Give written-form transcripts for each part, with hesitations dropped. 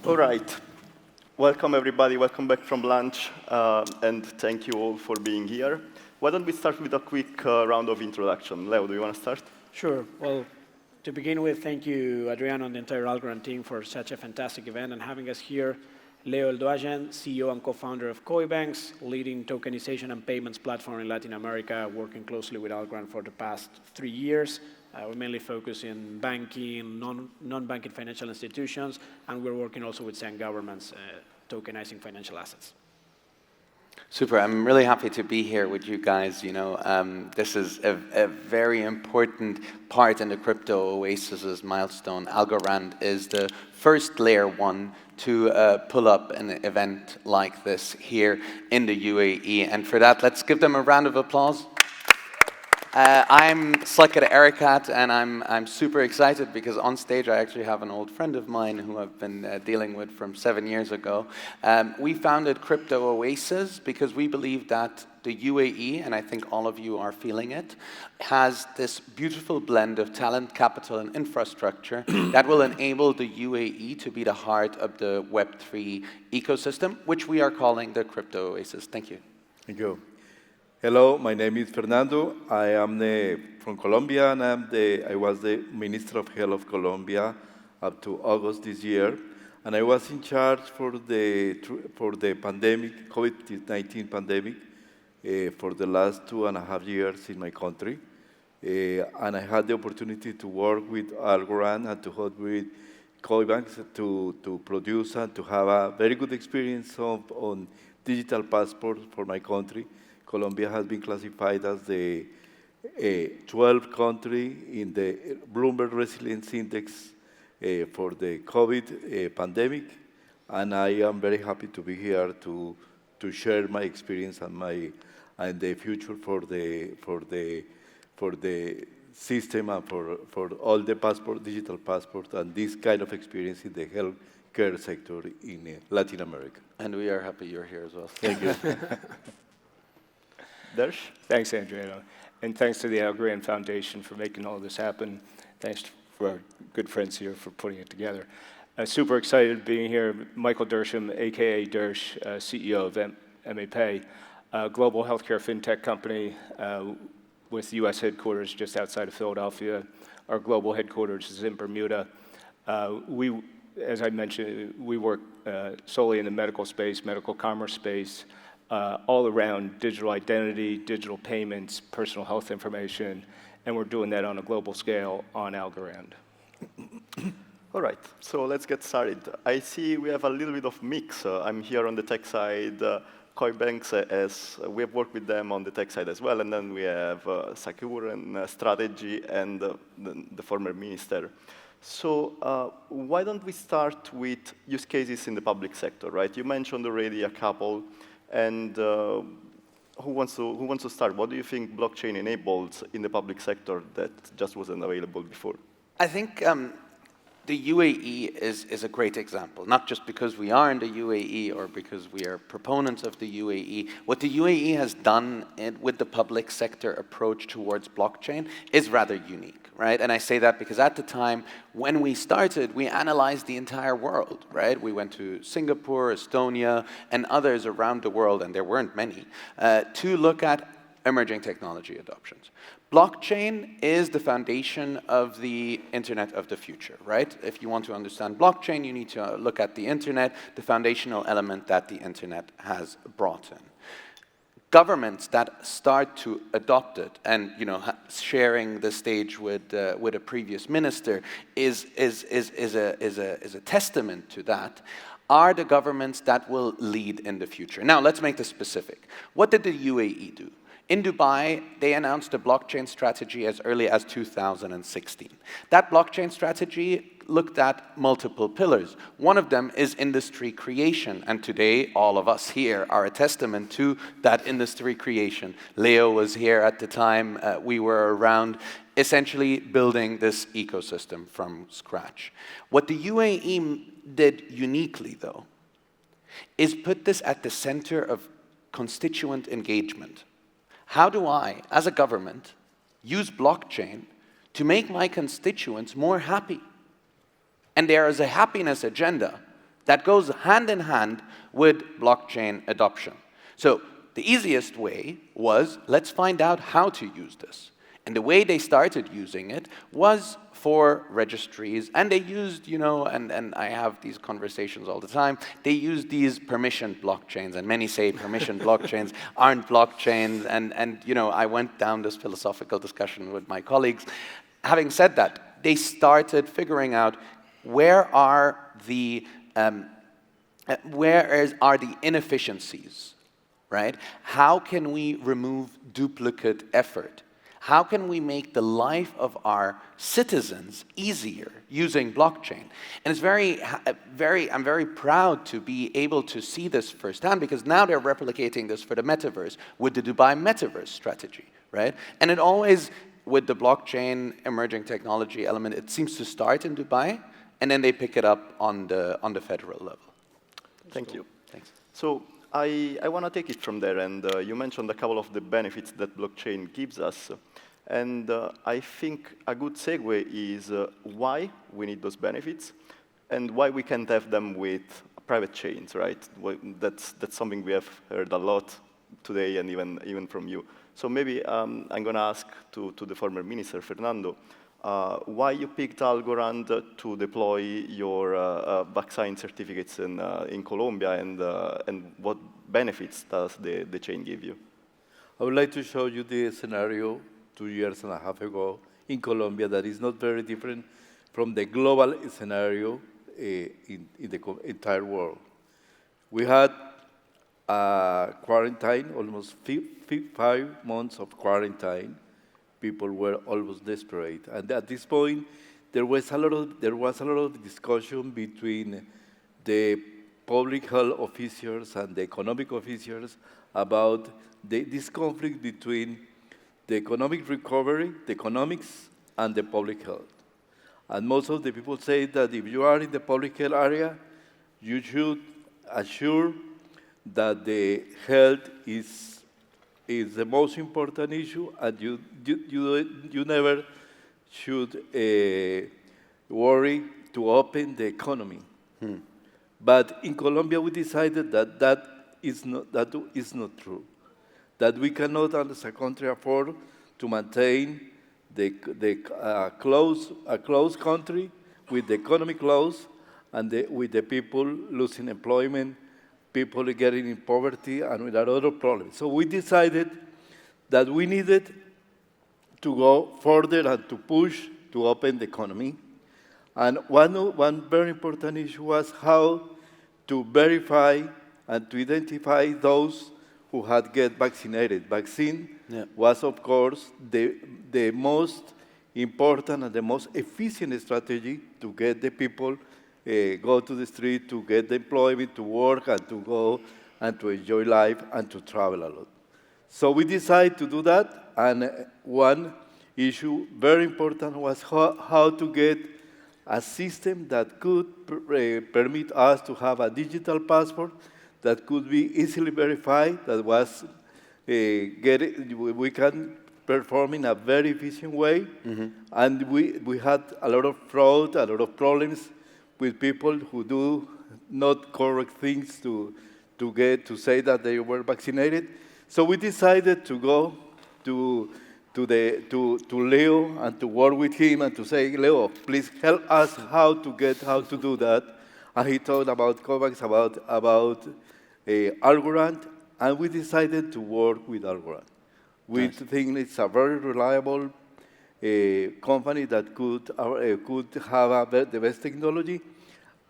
All right. Welcome, everybody. Welcome back from lunch, and thank you all for being here. Why don't we start with a quick round of introduction? Leo, do you want to start? Sure. Well, to begin with, thank you, Adriano, and the entire Algorand team for such a fantastic event and having us here. Leo Elduayen, CEO and co-founder of Koibanx, leading tokenization and payments platform in Latin America, working closely with Algorand for the past 3 years. We mainly focus in banking, non-banking financial institutions, and we're working also with some governments tokenizing financial assets. Super. I'm really happy to be here with you guys. You know, this is a very important part in the crypto Oasis's milestone. Algorand is the first layer one to pull up an event like this here in the UAE. And for that, let's give them a round of applause. I'm Saqr Ereiqat, and I'm super excited because on stage I actually have an old friend of mine who I've been dealing with from 7 years ago. We founded Crypto Oasis because we believe that the UAE, and I think all of you are feeling it, has this beautiful blend of talent, capital, and infrastructure that will enable the UAE to be the heart of the Web3 ecosystem, which we are calling the Crypto Oasis. Thank you. Thank you. Hello, my name is Fernando. I am from Colombia, and I was the Minister of Health of Colombia up to August this year. And I was in charge for the pandemic, COVID-19 pandemic, for the last 2.5 years in my country. And I had the opportunity to work with Algorand and to work with Koibanx to produce and to have a very good experience on digital passports for my country. Colombia has been classified as the 12th country in the Bloomberg Resilience Index for the COVID pandemic, and I am very happy to be here to share my experience and the future for the system and for all the digital passport, and this kind of experience in the healthcare sector in Latin America. And we are happy you're here as well. Thank you. Dersh? Thanks, Adriano. And thanks to the Algorand Foundation for making all this happen. Thanks for our good friends here for putting it together. Super excited being here. Michael Dershem, AKA Dersh, CEO of MAPay, a global healthcare fintech company with US headquarters just outside of Philadelphia. Our global headquarters is in Bermuda. As I mentioned, we work solely in the medical space, medical commerce space, all around digital identity, digital payments, personal health information, and we're doing that on a global scale on Algorand. All right, so let's get started. I see we have a little bit of mix. I'm here on the tech side. Koibanx, as we have worked with them on the tech side as well, and then we have Saqr and strategy and the former minister. So why don't we start with use cases in the public sector, right? You mentioned already a couple. And who wants to start? What do you think blockchain enables in the public sector that just wasn't available before? I think the UAE is a great example, not just because we are in the UAE or because we are proponents of the UAE. What the UAE has done with the public sector approach towards blockchain is rather unique. Right? And I say that because at the time when we started, we analyzed the entire world, right? We went to Singapore, Estonia, and others around the world, and there weren't many, to look at emerging technology adoptions. Blockchain is the foundation of the internet of the future, right? If you want to understand blockchain, you need to look at the internet, the foundational element that the internet has brought in. Governments that start to adopt it, and sharing the stage with a previous minister is a testament to that, are the governments that will lead in the future. Now let's make this specific. What did the UAE do? In Dubai, they announced a blockchain strategy as early as 2016. That blockchain strategy looked at multiple pillars. One of them is industry creation, and today all of us here are a testament to that industry creation. Leo was here at the time. We were around essentially building this ecosystem from scratch. What the UAE did uniquely, though, is put this at the center of constituent engagement. How do I, as a government, use blockchain to make my constituents more happy? And there is a happiness agenda that goes hand in hand with blockchain adoption. So the easiest way was, let's find out how to use this. And the way they started using it was for registries, and they used, and I have these conversations all the time, they used these permissioned blockchains, and many say permissioned blockchains aren't blockchains, and I went down this philosophical discussion with my colleagues. Having said that, they started figuring out where are the inefficiencies, right? How can we remove duplicate effort? How can we make the life of our citizens easier using blockchain? And it's I'm very proud to be able to see this firsthand, because now they're replicating this for the metaverse with the Dubai metaverse strategy, right? And it always, with the blockchain emerging technology element, it seems to start in Dubai, and then they pick it up on the federal level. Thank you. Thanks. So I want to take it from there, and you mentioned a couple of the benefits that blockchain gives us. And I think a good segue is why we need those benefits and why we can't have them with private chains, right? That's something we have heard a lot today, and even from you. So maybe I'm going to ask to the former minister, Fernando, why you picked Algorand to deploy your vaccine certificates in Colombia, and what benefits does the chain give you? I would like to show you the scenario 2.5 years ago in Colombia that is not very different from the global scenario in the entire world. We had quarantine, almost 5 months of quarantine. People were almost desperate. And at this point, there was a lot of discussion between the public health officials and the economic officials about this conflict between the economic recovery, the economics, and the public health. And most of the people say that if you are in the public health area, you should assure that the health is the most important issue, and you never should worry to open the economy. But in Colombia, we decided that is not true. That we cannot, as a country, afford to maintain a closed country with the economy closed and with the people losing employment, people getting in poverty, and with a lot of problems. So we decided that we needed to go further and to push to open the economy. And one very important issue was how to verify and to identify those who had get vaccinated. Vaccine was, of course, the most important and the most efficient strategy to get the people go to the street, to get the employment, to work, and to go and to enjoy life and to travel a lot. So we decided to do that, and one issue very important was how to get a system that could permit us to have a digital passport that could be easily verified, that was we can perform in a very efficient way. And we had a lot of fraud, a lot of problems with people who do not correct things to say that they were vaccinated. So we decided to go to Leo and to work with him and to say, Leo, please help us how to do that. And he talked about Koibanx, about Algorand, and we decided to work with Algorand. We think it's a very reliable company that could have the best technology,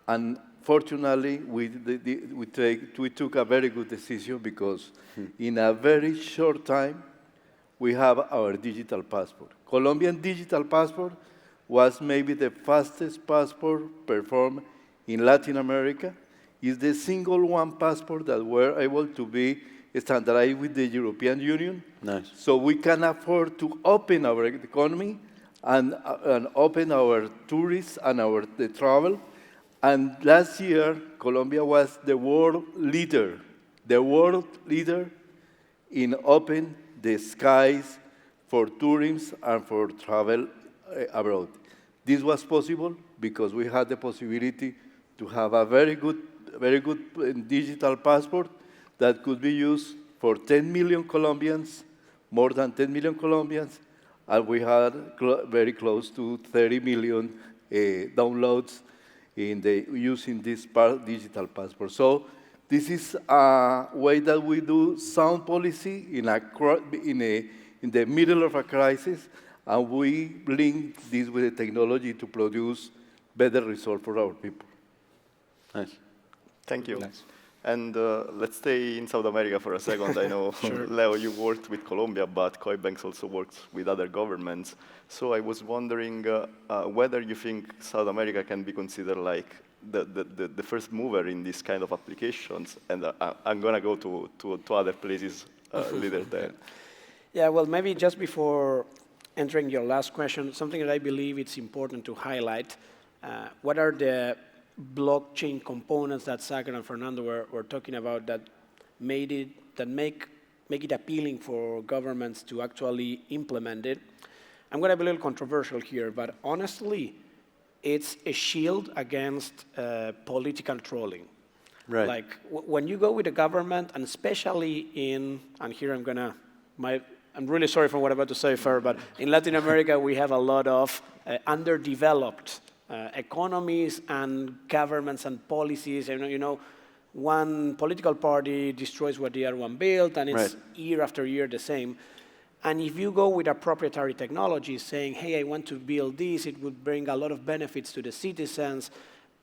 and fortunately, we took a very good decision because in a very short time, we have our digital passport. Colombian digital passport was maybe the fastest passport performed in Latin America. It's the single one passport that were able to be standardized with the European Union. Nice. So we can afford to open our economy and open our tourists and the travel. And last year, Colombia was the world leader in open the skies for tourism and for travel abroad. This was possible because we had the possibility to have a very good very good digital passport that could be used for 10 million Colombians, more than 10 million Colombians, and we had very close to 30 million downloads using this digital passport. So this is a way that we do sound policy in the middle of a crisis, and we link this with the technology to produce better results for our people. Nice. Thank you. Nice. And let's stay in South America for a second. I know, Leo, you worked with Colombia, but Koibanx also works with other governments. So I was wondering whether you think South America can be considered like the first mover in this kind of applications. And I'm going to go to other places later there. Yeah, well, maybe just before entering your last question, something that I believe it's important to highlight, what are the blockchain components that Saqr and Fernando were talking about that make it appealing for governments to actually implement it. I'm going to be a little controversial here, but honestly, it's a shield against political trolling. Right. Like when you go with the government, and especially and here I'm really sorry for what I'm about to say, Fer, but in Latin America, we have a lot of underdeveloped economies and governments and policies. One political party destroys what the other one built, and it's year after year the same. And if you go with a proprietary technology saying, hey, I want to build this, it would bring a lot of benefits to the citizens,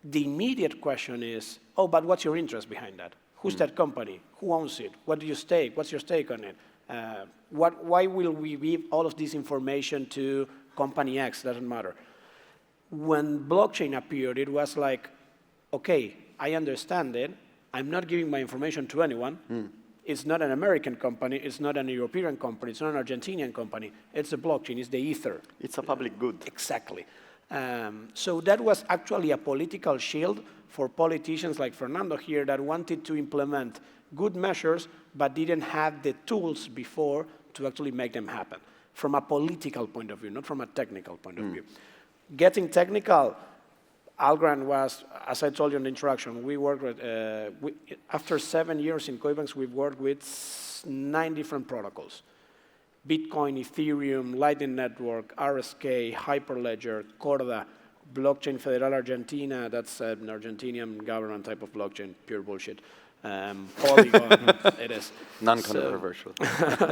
the immediate question is, oh, but what's your interest behind that? Who's that company? Who owns it? What do you stake? What's your stake on it? Why will we give all of this information to company X? Doesn't matter. When blockchain appeared, it was like, okay, I understand it. I'm not giving my information to anyone. It's not an American company. It's not an European company. It's not an Argentinian company. It's a blockchain. It's the ether. It's a public good. Exactly. So that was actually a political shield for politicians like Fernando here that wanted to implement good measures but didn't have the tools before to actually make them happen from a political point of view, not from a technical point of view. Getting technical, Algorand was, as I told you in the introduction, we worked with, after 7 years in Koibanx, we've worked with 9 different protocols. Bitcoin, Ethereum, Lightning Network, RSK, Hyperledger, Corda, Blockchain Federal Argentina, that's an Argentinian government type of blockchain, pure bullshit. Polygon, it is. Non-controversial.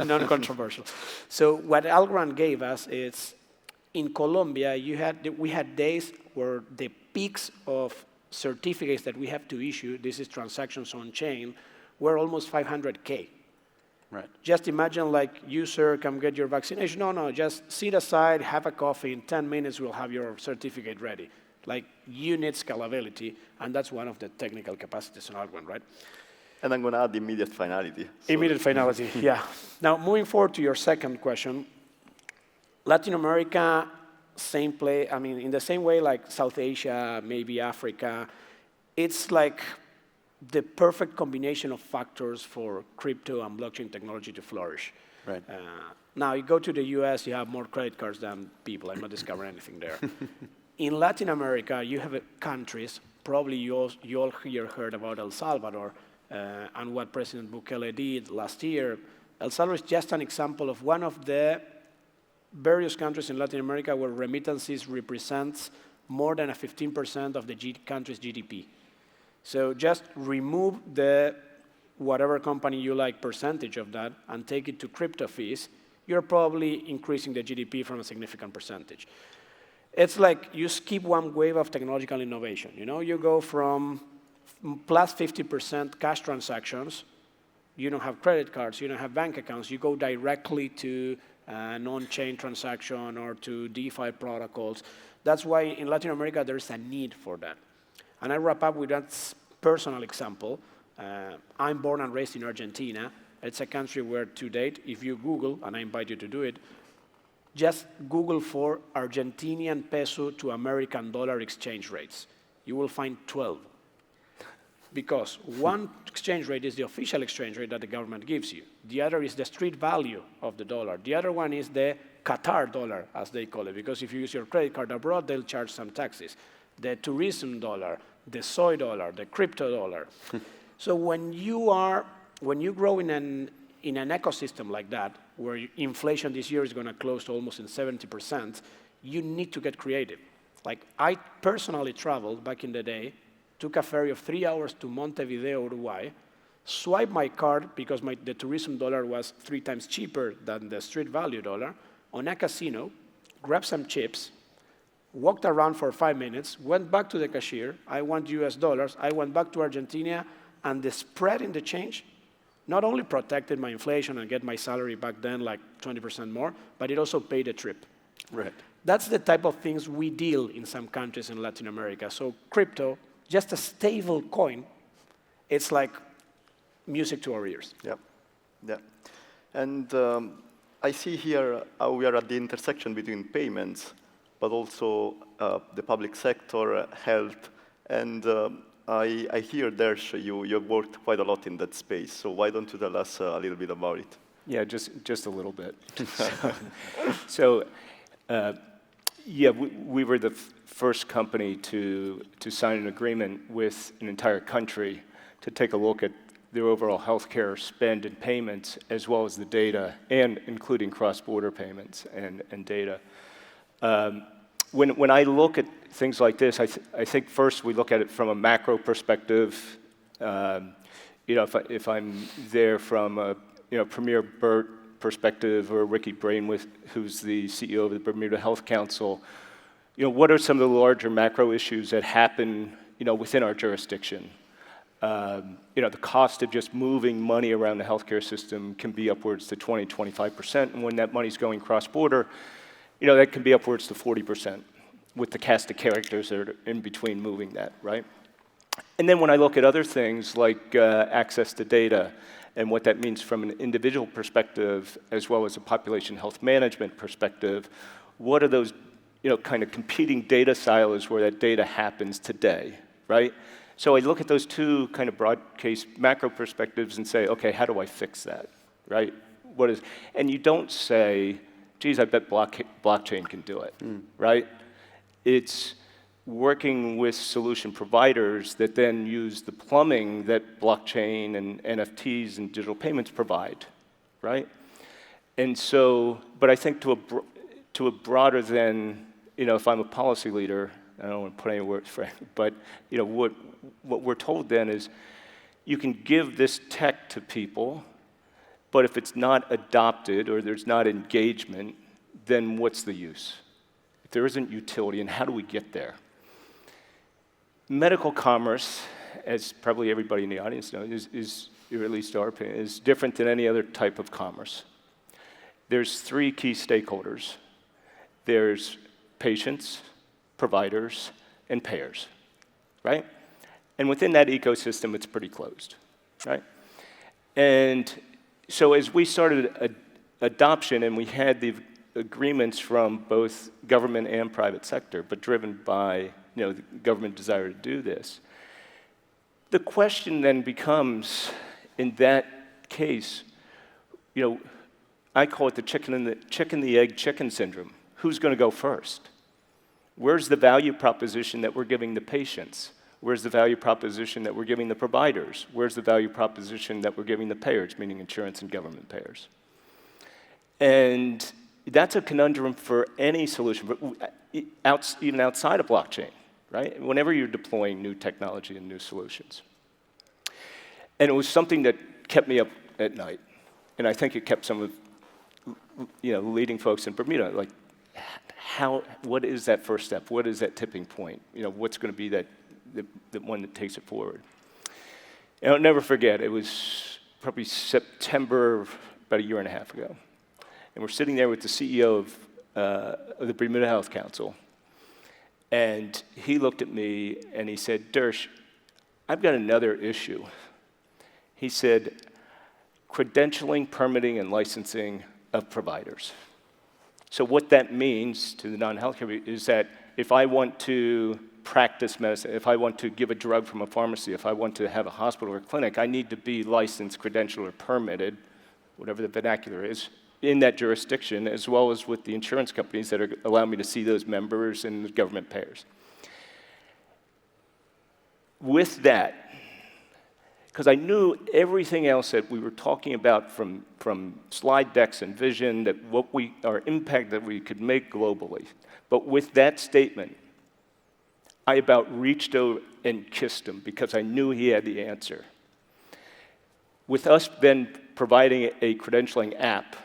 Non-controversial. So what Algorand gave us is, in Colombia, we had days where the peaks of certificates that we have to issue, this is transactions on chain, were almost 500K. Right. Just imagine like, you, sir, come get your vaccination. No, just sit aside, have a coffee. In 10 minutes, we'll have your certificate ready. Like, you need scalability, and that's one of the technical capacities in Algorand, right? And I'm going to add immediate finality. So immediate finality, yeah. Now, moving forward to your second question, Latin America, same play. I mean, in the same way like South Asia, maybe Africa, it's like the perfect combination of factors for crypto and blockchain technology to flourish. Right. Now, you go to the US, you have more credit cards than people. I'm not discovering anything there. In Latin America, you have countries, probably you all here heard about El Salvador and what President Bukele did last year. El Salvador is just an example of one of the various countries in Latin America where remittances represents more than 15% of the country's GDP. So just remove the whatever company you like percentage of that and take it to crypto fees, you're probably increasing the GDP from a significant percentage. It's like you skip one wave of technological innovation. You go from plus 50% cash transactions, you don't have credit cards, you don't have bank accounts, you go directly to an on-chain transaction or to DeFi protocols. That's why in Latin America there's a need for that. And I wrap up with that personal example. I'm born and raised in Argentina. It's a country where to date, if you Google, and I invite you to do it, just Google for Argentinian peso to American dollar exchange rates. You will find 12. Because one exchange rate is the official exchange rate that the government gives you. The other is the street value of the dollar. The other one is the Qatar dollar, as they call it, because if you use your credit card abroad, they'll charge some taxes. The tourism dollar, the soy dollar, the crypto dollar. So when you grow in an ecosystem like that, where inflation this year is going to close to almost in 70%, you need to get creative. Like, I personally traveled back in the day, took a ferry of 3 hours to Montevideo, Uruguay, swiped my card because the tourism dollar was 3 times cheaper than the street value dollar, on a casino, grabbed some chips, walked around for 5 minutes, went back to the cashier, I want US dollars, I went back to Argentina, and the spread in the change not only protected my inflation and get my salary back then like 20% more, but it also paid a trip. Right. That's the type of things we deal in some countries in Latin America. So crypto, just a stable coin, it's like music to our ears. Yeah, yeah. And I see here how we are at the intersection between payments, but also the public sector, health, and I hear, Dersh, you've worked quite a lot in that space, so why don't you tell us a little bit about it? Yeah, just a little bit. So yeah, we were the first company to sign an agreement with an entire country to take a look at their overall healthcare spend and payments, as well as the data, and including cross-border payments and data. When I look at things like this, I think first we look at it from a macro perspective. You know, if I'm there from a Premier Burt perspective, or Ricky Brainwith, who's the CEO of the Bermuda Health Council, what are some of the larger macro issues that happen, within our jurisdiction? The cost of just moving money around the healthcare system can be upwards to 20, 25%, and when that money's going cross-border, that can be upwards to 40% with the cast of characters that are in between moving that, right? And then when I look at other things like access to data and what that means from an individual perspective as well as a population health management perspective, what are those kind of competing data silos where that data happens today, right? So I look at those two kind of broad case macro perspectives and say, okay, how do I fix that, right? And you don't say, geez, I bet blockchain can do it, right? It's working with solution providers that then use the plumbing that blockchain and NFTs and digital payments provide, right? And so, but I think to a broader than, if I'm a policy leader, I don't want to put any words for it, but what we're told then is you can give this tech to people, but if it's not adopted or there's not engagement, then what's the use? If there isn't utility, and how do we get there? Medical commerce, as probably everybody in the audience knows, is or at least our opinion, is different than any other type of commerce. There's 3 key stakeholders. There's patients, providers, and payers, right? And within that ecosystem, it's pretty closed, right? And so as we started adoption, and we had the agreements from both government and private sector, but driven by the government desire to do this, the question then becomes, in that case, I call it the chicken the egg chicken syndrome. Who's going to go first? Where's the value proposition that we're giving the patients? Where's the value proposition that we're giving the providers? Where's the value proposition that we're giving the payers, meaning insurance and government payers? And that's a conundrum for any solution, but even outside of blockchain, right? Whenever you're deploying new technology and new solutions. And it was something that kept me up at night. And I think it kept some of leading folks in Bermuda, like, what is that first step? What is that tipping point? What's going to be the one that takes it forward? And I'll never forget, it was probably September, about 1.5 years ago. And we're sitting there with the CEO of the Bermuda Health Council. And he looked at me and he said, Dersh, I've got another issue. He said, credentialing, permitting, and licensing of providers. So what that means to the non-healthcare is that if I want to practice medicine, if I want to give a drug from a pharmacy, if I want to have a hospital or clinic, I need to be licensed, credentialed, or permitted, whatever the vernacular is, in that jurisdiction, as well as with the insurance companies that allow me to see those members and the government payers. with that, because I knew everything else that we were talking about from slide decks and vision, that our impact that we could make globally. But with that statement, I about reached over and kissed him because I knew he had the answer. With us then providing a credentialing app,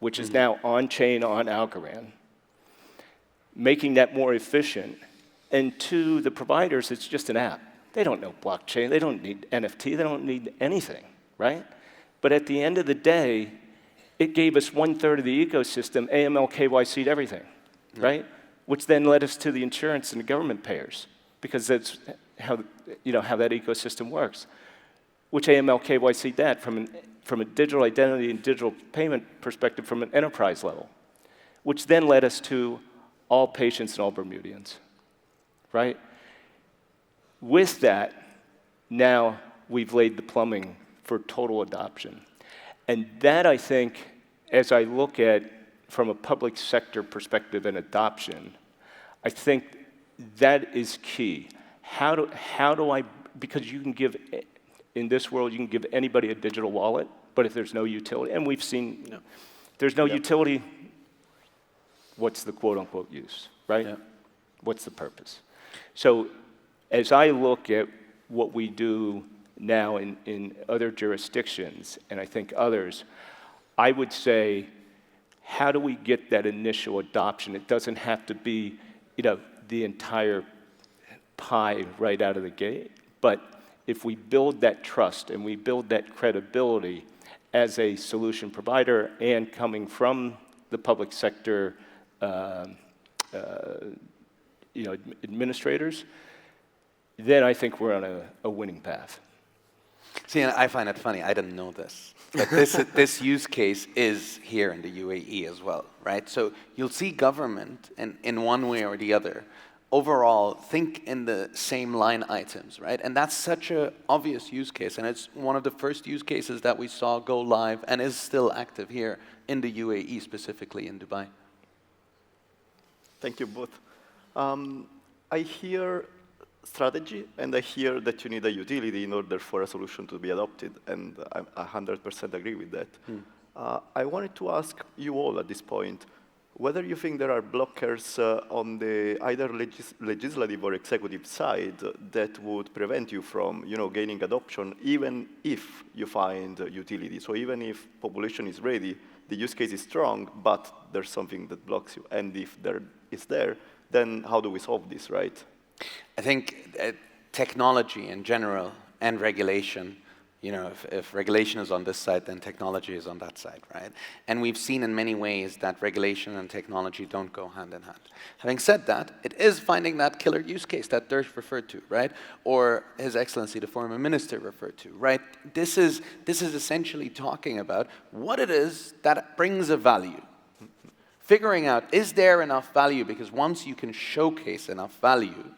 which is now on-chain on Algorand, making that more efficient, and to the providers, it's just an app. They don't know blockchain, they don't need NFT, they don't need anything, right? But at the end of the day, it gave us 1/3 of the ecosystem, AML, KYC'd everything, right? Which then led us to the insurance and the government payers, because that's how that ecosystem works. Which AML, KYC'd that from a digital identity and digital payment perspective from an enterprise level, which then led us to all patients and all Bermudians, right? With that, now we've laid the plumbing for total adoption. And that, I think, as I look at from a public sector perspective and adoption, I think that is key. How do I, because you can give, in this world, you can give anybody a digital wallet, but if there's no utility, and we've seen, there's no utility, what's the quote-unquote use, right? Yeah. What's the purpose? So as I look at what we do now in other jurisdictions, and I think others, I would say, how do we get that initial adoption? It doesn't have to be, the entire pie right out of the gate, but if we build that trust and we build that credibility as a solution provider and coming from the public sector, administrators, then I think we're on a winning path. See, and I find it funny, I didn't know this. But this use case is here in the UAE as well, right? So you'll see government in one way or the other, overall, think in the same line items, right? And that's such an obvious use case, and it's one of the first use cases that we saw go live and is still active here in the UAE, specifically in Dubai. Thank you both. I hear strategy, and I hear that you need a utility in order for a solution to be adopted, and I 100% agree with that. I wanted to ask you all at this point whether you think there are blockers on the either legislative or executive side that would prevent you from, gaining adoption, even if you find utility. So even if population is ready, the use case is strong, but there's something that blocks you. And if there is there, then how do we solve this, right? I think technology in general and regulation, if regulation is on this side, then technology is on that side, right? And we've seen in many ways that regulation and technology don't go hand in hand. Having said that, it is finding that killer use case that Dersh referred to, right? Or His Excellency, the former minister, referred to, right? This is essentially talking about what it is that brings a value. Figuring out, is there enough value? Because once you can showcase enough value,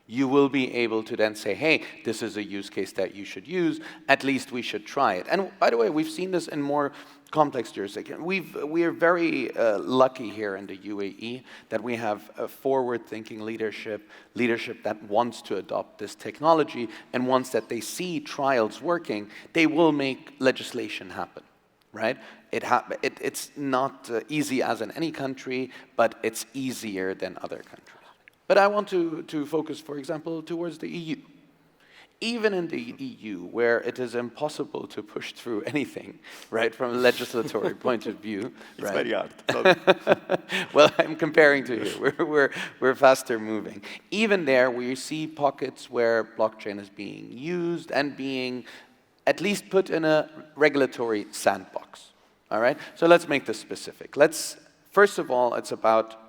you will be able to then say, hey, this is a use case that you should use, at least we should try it. And by the way, we've seen this in more complex jurisdictions. We are very lucky here in the UAE that we have a forward-thinking leadership that wants to adopt this technology, and once that they see trials working, they will make legislation happen, right? It's not easy as in any country, but it's easier than other countries. But I want to focus, for example, towards the EU. Even in the EU, where it is impossible to push through anything, right, from a legislatory point of view. It's very hard. Well, I'm comparing to you. We're faster moving. Even there, we see pockets where blockchain is being used and being at least put in a regulatory sandbox. All right? So let's make this specific. First of all, it's about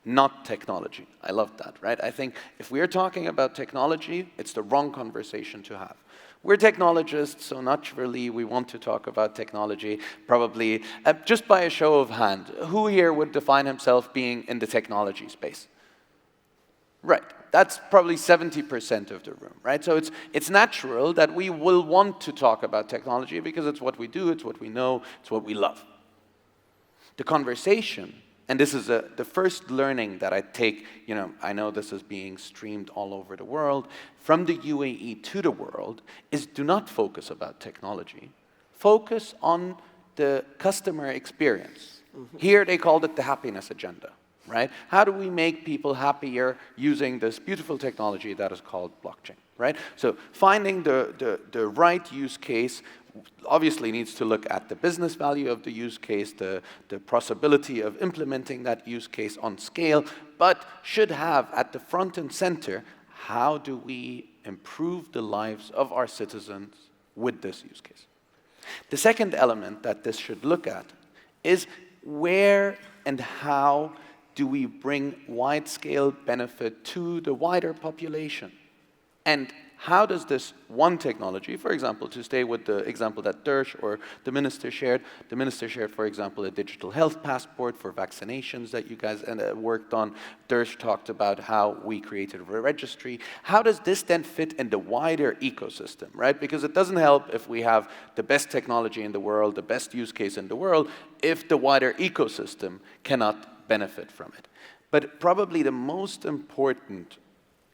not technology. I love that, right? I think if we're talking about technology, it's the wrong conversation to have. We're technologists, so naturally we want to talk about technology, probably just by a show of hand. Who here would define himself being in the technology space? Right, that's probably 70% of the room, right? So it's natural that we will want to talk about technology because it's what we do, it's what we know, it's what we love. The conversation and this is the first learning that I take, I know this is being streamed all over the world, from the UAE to the world, is do not focus about technology. Focus on the customer experience. Here they called it the happiness agenda, right? How do we make people happier using this beautiful technology that is called blockchain, right? So finding the right use case obviously needs to look at the business value of the use case, the possibility of implementing that use case on scale, but should have at the front and center, how do we improve the lives of our citizens with this use case? The second element that this should look at is where and how do we bring wide-scale benefit to the wider population? And how does this one technology, for example, to stay with the example that Dersh or the minister shared, for example, a digital health passport for vaccinations that you guys worked on. Dersh talked about how we created a registry. How does this then fit in the wider ecosystem, right? Because it doesn't help if we have the best technology in the world, the best use case in the world, if the wider ecosystem cannot benefit from it. But probably the most important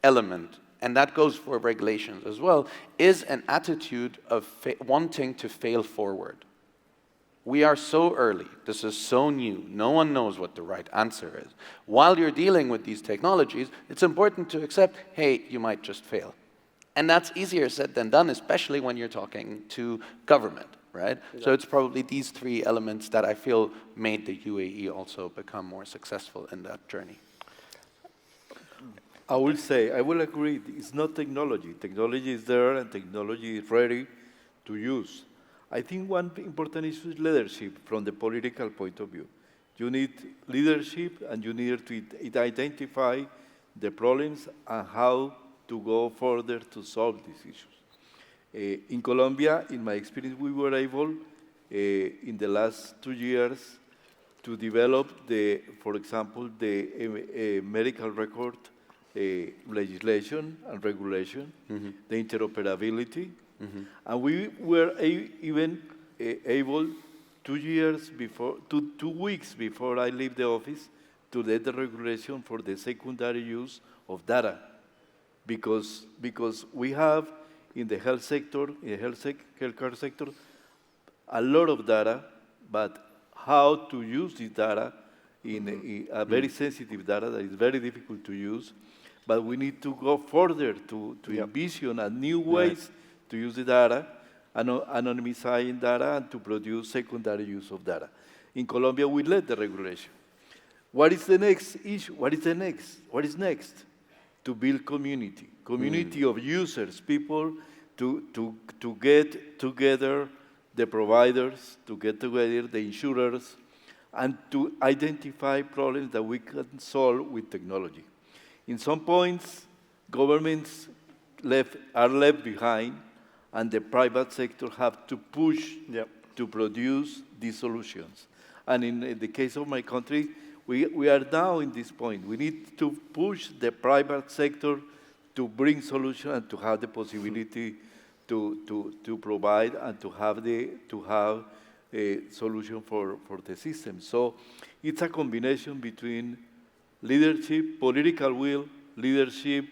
element, and that goes for regulations as well, is an attitude of wanting to fail forward. We are so early. This is so new. No one knows what the right answer is. While you're dealing with these technologies, it's important to accept, hey, you might just fail. And that's easier said than done, especially when you're talking to government, right? Yeah. So it's probably these three elements that I feel made the UAE also become more successful in that journey. I will agree, it's not technology. Technology is there and technology is ready to use. I think one important issue is leadership from the political point of view. You need leadership and you need to identify the problems and how to go further to solve these issues. In Colombia, in my experience, we were able, in the last 2 years, to develop for example, the medical record legislation and regulation, the interoperability, and we were even able 2 weeks before I leave the office to get the regulation for the secondary use of data, because we have in the health sector, in the healthcare sector, a lot of data, but how to use this data in a very sensitive data that is very difficult to use. But we need to go further to envision new ways to use the data, anonymizing data, and to produce secondary use of data. In Colombia, we led the regulation. What is the next issue? What is next? To build community of users, people to get together the providers, to get together the insurers, and to identify problems that we can solve with technology. In some points, governments are left behind, and the private sector have to push to produce these solutions. And in the case of my country, we are now in this point. We need to push the private sector to bring solutions and to have the possibility to provide and to have a solution for the system. So it's a combination between leadership, political will, leadership,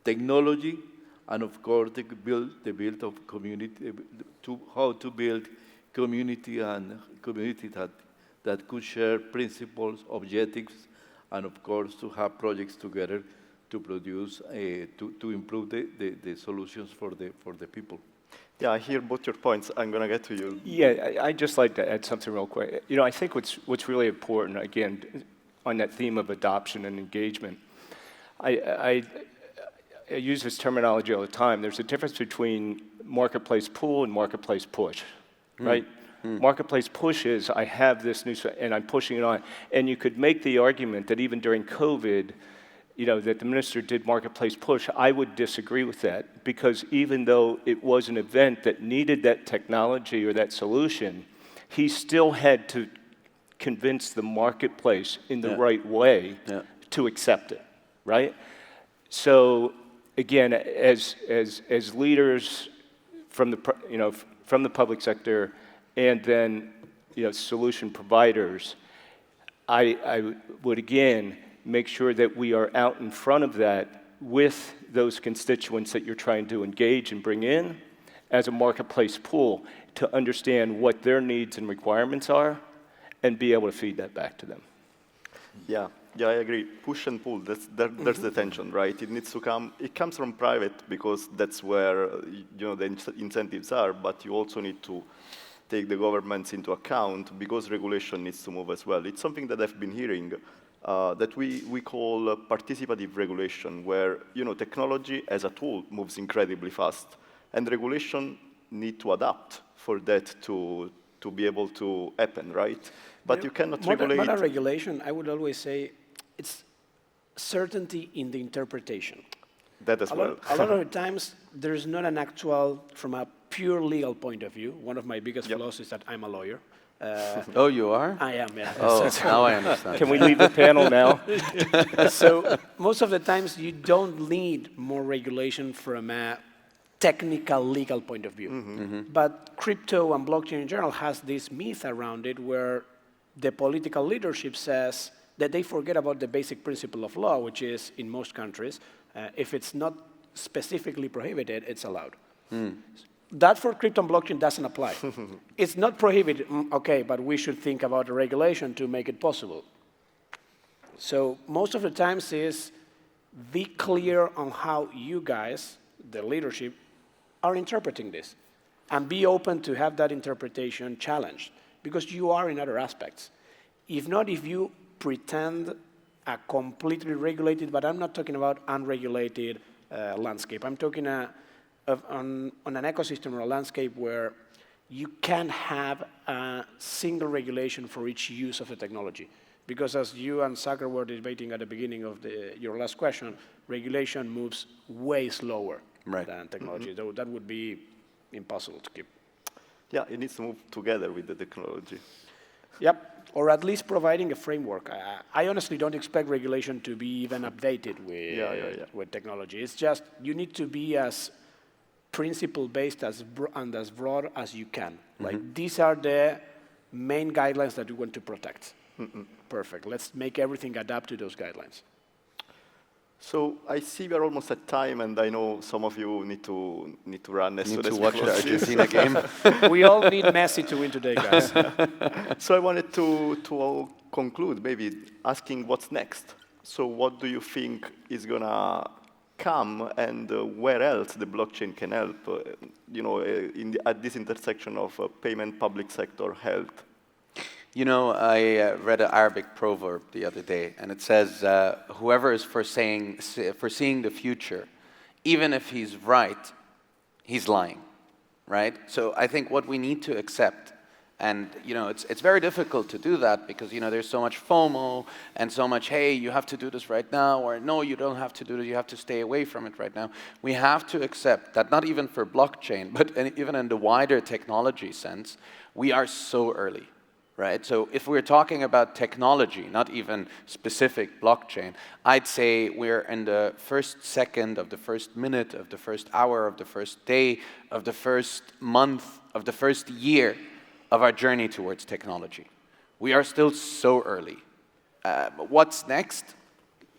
technology, and of course the build of community, how to build community and community that could share principles, objectives, and of course to have projects together to produce, to improve the solutions for the people. Yeah, I hear both your points. I'm going to get to you. Yeah, I'd just like to add something real quick. I think what's really important, again, on that theme of adoption and engagement, I use this terminology all the time. There's a difference between marketplace pull and marketplace push, right? Marketplace push is, I have this new, and I'm pushing it on. And you could make the argument that even during COVID, that the minister did marketplace push. I would disagree with that, because even though it was an event that needed that technology or that solution, he still had to convince the marketplace in the right way to accept it, right? So again, as leaders from the public sector and then solution providers, I would, again, make sure that we are out in front of that with those constituents that you're trying to engage and bring in as a marketplace pool to understand what their needs and requirements are and be able to feed that back to them. Yeah, I agree. Push and pull, there's the tension, right? It needs to come, it comes from private because that's where the incentives are, but you also need to take the governments into account because regulation needs to move as well. It's something that I've been hearing that we call participative regulation, where technology as a tool moves incredibly fast, and regulation need to adapt for that to be able to happen, right? But you cannot regulate. More than regulation, I would always say it's certainty in the interpretation. That as well. A lot of the times, there's not an actual, from a pure legal point of view. One of my biggest flaws is that I'm a lawyer. Oh, you are? I am, yeah. Oh, now I understand. Can we leave the panel now? So most of the times, you don't need more regulation from a technical, legal point of view. But crypto and blockchain in general has this myth around it where the political leadership says that they forget about the basic principle of law, which is, in most countries, if it's not specifically prohibited, it's allowed. That for crypto and blockchain doesn't apply. It's not prohibited, okay, but we should think about a regulation to make it possible. So most of the times is be clear on how you guys, the leadership, are interpreting this, and be open to have that interpretation challenged, because you are in other aspects. If not, if you pretend a completely regulated, but I'm not talking about unregulated landscape. I'm talking on an ecosystem or a landscape where you can have a single regulation for each use of the technology. Because as you and Saqr were debating at the beginning of your last question, regulation moves way slower than technology. That would be impossible to keep. Yeah, it needs to move together with the technology. Yep, or at least providing a framework. I honestly don't expect regulation to be even updated with technology. It's just you need to be as principle-based and as broad as you can. Like, these are the main guidelines that we want to protect. Perfect. Let's make everything adapt to those guidelines. So I see we're almost at time, and I know some of you need to run. Need to watch the Argentina game. We all need Messi to win today, guys. So I wanted to conclude, maybe asking what's next. So what do you think is gonna come, and where else the blockchain can help? At this intersection of payment, public sector, health. I read an Arabic proverb the other day, and it says, whoever is foreseeing the future, even if he's right, he's lying, right? So I think what we need to accept, and it's very difficult to do that because there's so much FOMO and so much, hey, you have to do this right now, or no, you don't have to do it, you have to stay away from it right now. We have to accept that not even for blockchain, but even in the wider technology sense, we are so early. Right? So if we're talking about technology, not even specific blockchain, I'd say we're in the first second of the first minute of the first hour of the first day of the first month of the first year of our journey towards technology. We are still so early. What's next?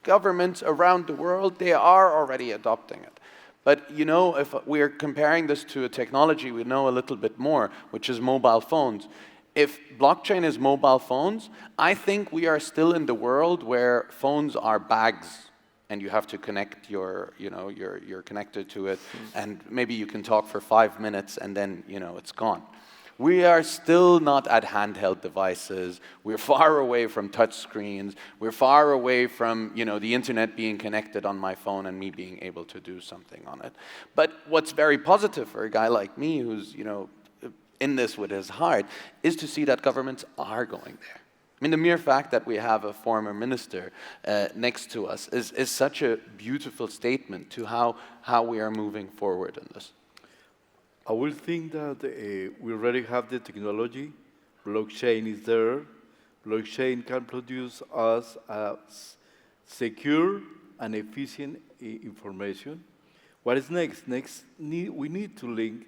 Governments around the world, they are already adopting it. But if we're comparing this to a technology we know a little bit more, which is mobile phones. If blockchain is mobile phones, I think we are still in the world where phones are bags, and you have to connect you're connected to it, and maybe you can talk for 5 minutes, and then it's gone. We are still not at handheld devices. We're far away from touch screens. We're far away from the internet being connected on my phone and me being able to do something on it. But what's very positive for a guy like me who's in this with his heart, is to see that governments are going there. I mean, the mere fact that we have a former minister next to us is such a beautiful statement to how we are moving forward in this. I will think that we already have the technology. Blockchain is there. Blockchain can produce us secure and efficient information. What is next? We need to link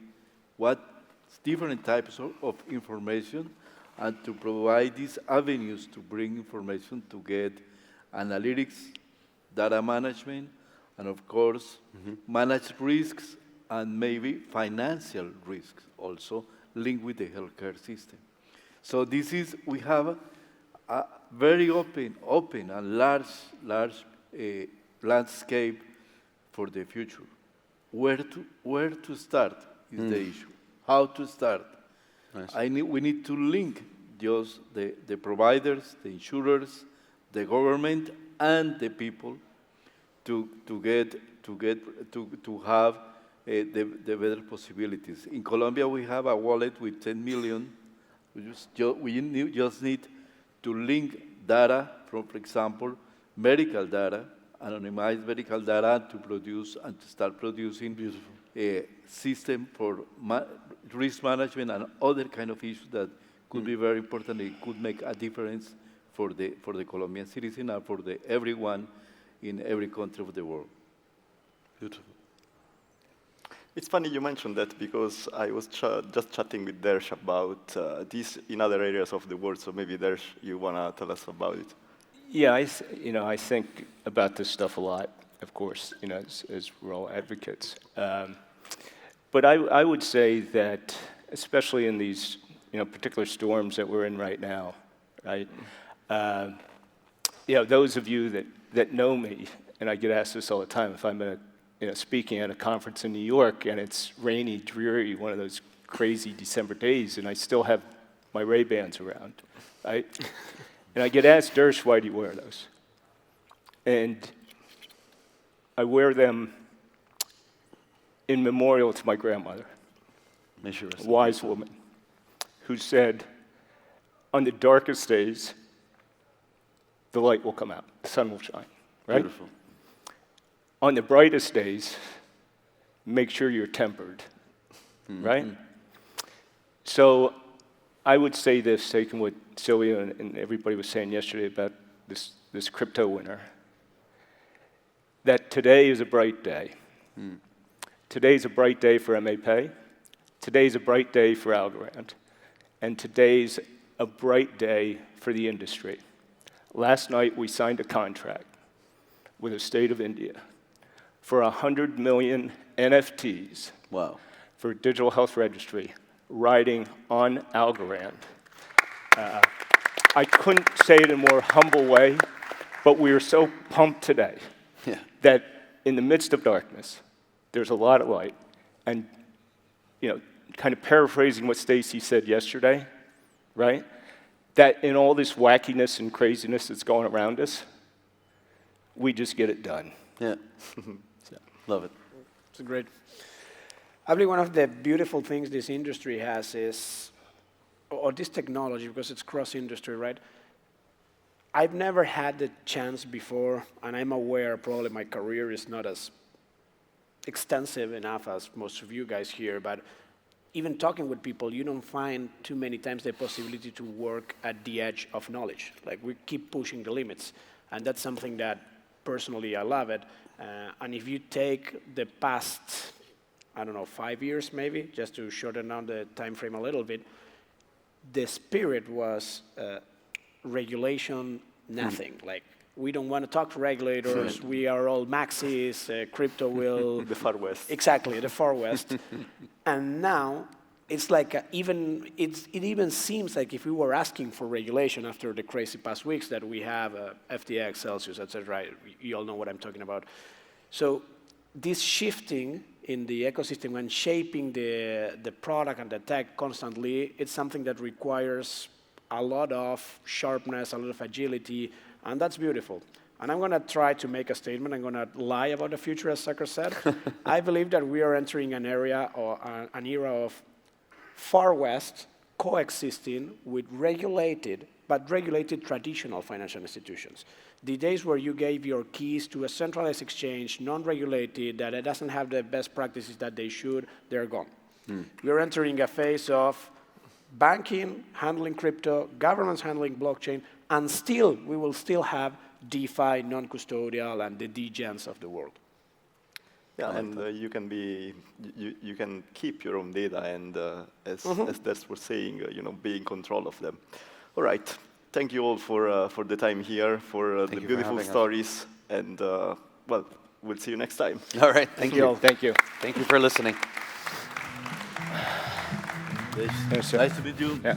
what different types of information and to provide these avenues to bring information to get analytics, data management, and of course, manage risks and maybe financial risks also linked with the healthcare system. So this is, we have a very open and large landscape for the future. Where to start is the issue. How to start? Nice. We need to link just the providers, the insurers, the government, and the people to have the better possibilities. In Colombia, we have a wallet with 10 million. We just need to link data from, for example, medical data, anonymized medical data to produce and to start producing a system for risk management and other kind of issues that could be very important. It could make a difference for the Colombian citizen and for everyone in every country of the world. Beautiful. It's funny you mentioned that because I was just chatting with Dersh about this in other areas of the world. So maybe Dersh, you want to tell us about it? Yeah, I think about this stuff a lot, of course, as we're all advocates. But I would say that, especially in these particular storms that we're in right now, right? Those of you that know me, and I get asked this all the time, if I'm speaking at a conference in New York and it's rainy, dreary, one of those crazy December days, and I still have my Ray-Bans around, right? And I get asked, Dersh, why do you wear those? And I wear them in memorial to my grandmother, a wise woman, who said, on the darkest days, the light will come out, the sun will shine, right? Beautiful. On the brightest days, make sure you're tempered, right? So I would say this, taking what Sylvia and everybody was saying yesterday about this crypto winter, that today is a bright day. Today's a bright day for MAPay. Today's a bright day for Algorand. And today's a bright day for the industry. Last night, we signed a contract with the state of India for 100 million NFTs for a digital health registry riding on Algorand. I couldn't say it in a more humble way, but we are so pumped today that in the midst of darkness, there's a lot of light. And kind of paraphrasing what Stacy said yesterday, right? That in all this wackiness and craziness that's going around us, we just get it done. Yeah. Love it. It's great. I believe one of the beautiful things this industry has is, or this technology, because it's cross-industry, right? I've never had the chance before, and I'm aware probably my career is not as extensive enough as most of you guys here, but even talking with people, you don't find too many times the possibility to work at the edge of knowledge. Like, we keep pushing the limits, and that's something that personally I love it. And if you take the past, 5 years maybe, just to shorten down the time frame a little bit, the spirit was regulation, nothing. Like, we don't want to talk to regulators. We are all maxis. Crypto will... The Far West. Exactly, the Far West. And now, it's like it even seems like if we were asking for regulation after the crazy past weeks that we have FTX, Celsius, etc. You all know what I'm talking about. So this shifting in the ecosystem and shaping the product and the tech constantly, it's something that requires a lot of sharpness, a lot of agility, and that's beautiful. And I'm going to try to make a statement. I'm going to lie about the future, as Saqr said. I believe that we are entering an area or an era of Far West coexisting with regulated traditional financial institutions. The days where you gave your keys to a centralized exchange, non-regulated, that it doesn't have the best practices that they should, they're gone. We're entering a phase of banking, handling crypto, governments handling blockchain, and still, we will still have DeFi, non-custodial, and the degens of the world. Yeah, and you can keep your own data, and as Des was saying, be in control of them. All right, thank you all for the time here, for the beautiful stories, and well, we'll see you next time. All right, thank you. Thank you. Thank you for listening. Nice to meet you. Yeah.